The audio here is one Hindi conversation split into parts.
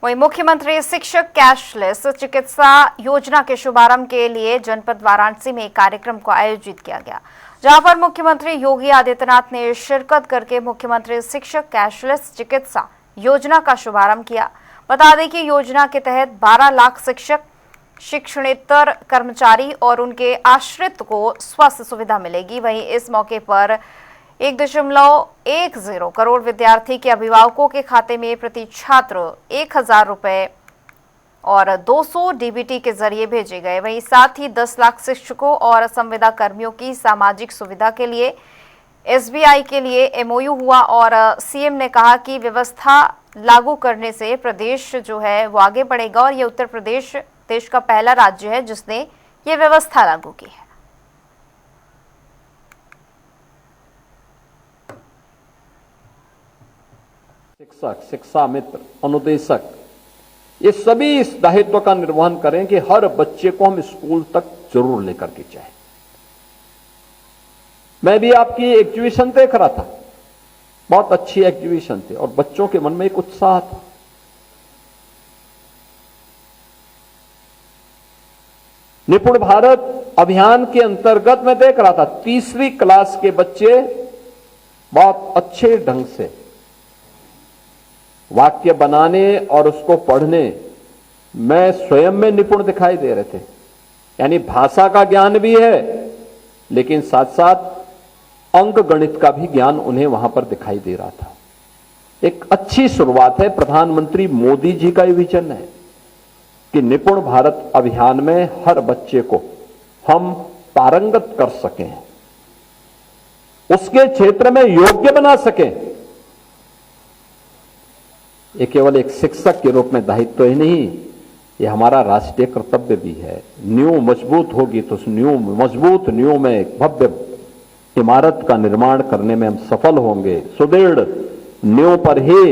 वहीं मुख्यमंत्री शिक्षक कैशलेस चिकित्सा योजना के शुभारंभ के लिए जनपद वाराणसी में एक कार्यक्रम को आयोजित किया गया, जहां पर मुख्यमंत्री योगी आदित्यनाथ ने शिरकत करके मुख्यमंत्री शिक्षक कैशलेस चिकित्सा योजना का शुभारंभ किया। बता दें कि योजना के तहत 12 लाख शिक्षक, शिक्षणेतर कर्मचारी और उनके आश्रित को स्वास्थ्य सुविधा मिलेगी। वहीं इस मौके पर 1.10 करोड़ विद्यार्थी के अभिभावकों के खाते में प्रति छात्र 1000 रुपए और 200 डीबीटी के जरिए भेजे गए। वहीं साथ ही 10 लाख शिक्षकों और संविदा कर्मियों की सामाजिक सुविधा के लिए एसबीआई के लिए एमओयू हुआ और सीएम ने कहा कि व्यवस्था लागू करने से प्रदेश जो है वो आगे बढ़ेगा और ये उत्तर प्रदेश देश का पहला राज्य है जिसने ये व्यवस्था लागू की है। शिक्षक, शिक्षा मित्र, अनुदेशक, ये सभी इस दायित्व का निर्वहन करें कि हर बच्चे को हम स्कूल तक जरूर लेकर के जाएं। मैं भी आपकी एग्जीबिशन देख रहा था, बहुत अच्छी एग्जीबिशन थी और बच्चों के मन में एक उत्साह था। निपुण भारत अभियान के अंतर्गत मैं देख रहा था, 3वीं क्लास के बच्चे बहुत अच्छे ढंग से वाक्य बनाने और उसको पढ़ने में स्वयं में निपुण दिखाई दे रहे थे। यानी भाषा का ज्ञान भी है, लेकिन साथ साथ अंक गणित का भी ज्ञान उन्हें वहां पर दिखाई दे रहा था। एक अच्छी शुरुआत है। प्रधानमंत्री मोदी जी का ये विजन है कि निपुण भारत अभियान में हर बच्चे को हम पारंगत कर सकें, उसके क्षेत्र में योग्य बना सकें। ये केवल एक शिक्षक के रूप में दायित्व ही नहीं, ये हमारा राष्ट्रीय कर्तव्य भी है। नींव मजबूत होगी तो उस मजबूत नींव में एक भव्य इमारत का निर्माण करने में हम सफल होंगे। सुदृढ़ नींव पर ही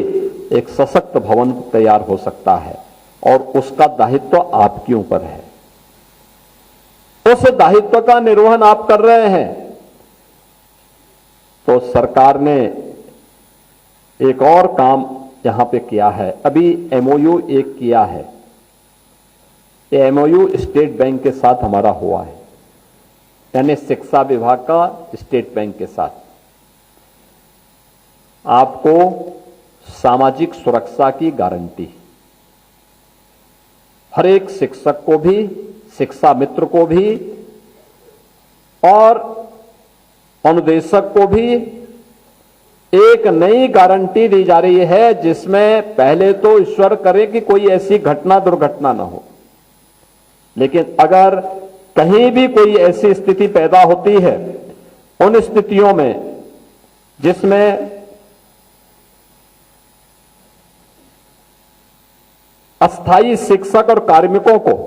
एक सशक्त भवन तैयार हो सकता है और उसका दायित्व आपके ऊपर है। उस दायित्व का निर्वहन आप कर रहे हैं तो सरकार ने एक और काम यहां पे किया है। अभी एमओयू एक किया है, ये एमओयू स्टेट बैंक के साथ हमारा हुआ है, यानी शिक्षा विभाग का स्टेट बैंक के साथ। आपको सामाजिक सुरक्षा की गारंटी, हर एक शिक्षक को भी, शिक्षा मित्र को भी और अनुदेशक को भी एक नई गारंटी दी जा रही है, जिसमें पहले तो ईश्वर करे कि कोई ऐसी घटना दुर्घटना ना हो, लेकिन अगर कहीं भी कोई ऐसी स्थिति पैदा होती है, उन स्थितियों में जिसमें अस्थायी शिक्षक और कार्मिकों को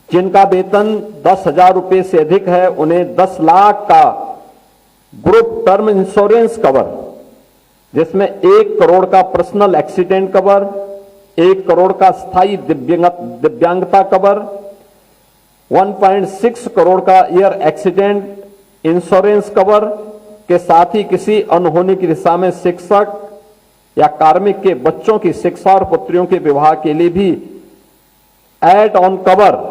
जिनका वेतन 10,000 रुपए से अधिक है, उन्हें 10 लाख का ग्रुप टर्म इंश्योरेंस कवर, जिसमें 1 करोड़ का पर्सनल एक्सीडेंट कवर, 1 करोड़ का स्थायी दिव्यांगता कवर, 1.6 करोड़ का ईयर एक्सीडेंट इंश्योरेंस कवर के साथ ही किसी अनहोनी की दिशा में शिक्षक या कार्मिक के बच्चों की शिक्षा और पुत्रियों के विवाह के लिए भी एड ऑन कवर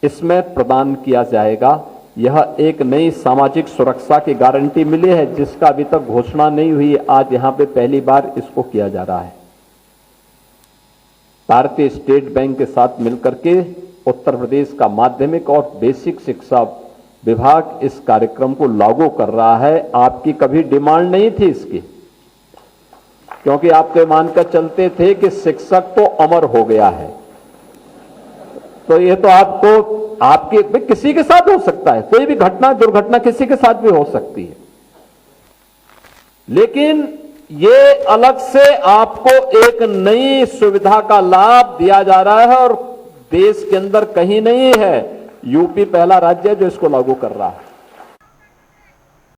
इसमें प्रदान किया जाएगा। यह एक नई सामाजिक सुरक्षा की गारंटी मिली है, जिसका अभी तक घोषणा नहीं हुई। आज यहां पे पहली बार इसको किया जा रहा है। भारतीय स्टेट बैंक के साथ मिलकर के उत्तर प्रदेश का माध्यमिक और बेसिक शिक्षा विभाग इस कार्यक्रम को लागू कर रहा है। आपकी कभी डिमांड नहीं थी इसकी, क्योंकि आप तो मानकर चलते थे कि शिक्षक तो अमर हो गया है, तो ये तो आपको आपके किसी के साथ हो सकता है, कोई भी घटना दुर्घटना किसी के साथ भी हो सकती है, लेकिन ये अलग से आपको एक नई सुविधा का लाभ दिया जा रहा है और देश के अंदर कहीं नहीं है। यूपी पहला राज्य है जो इसको लागू कर रहा है।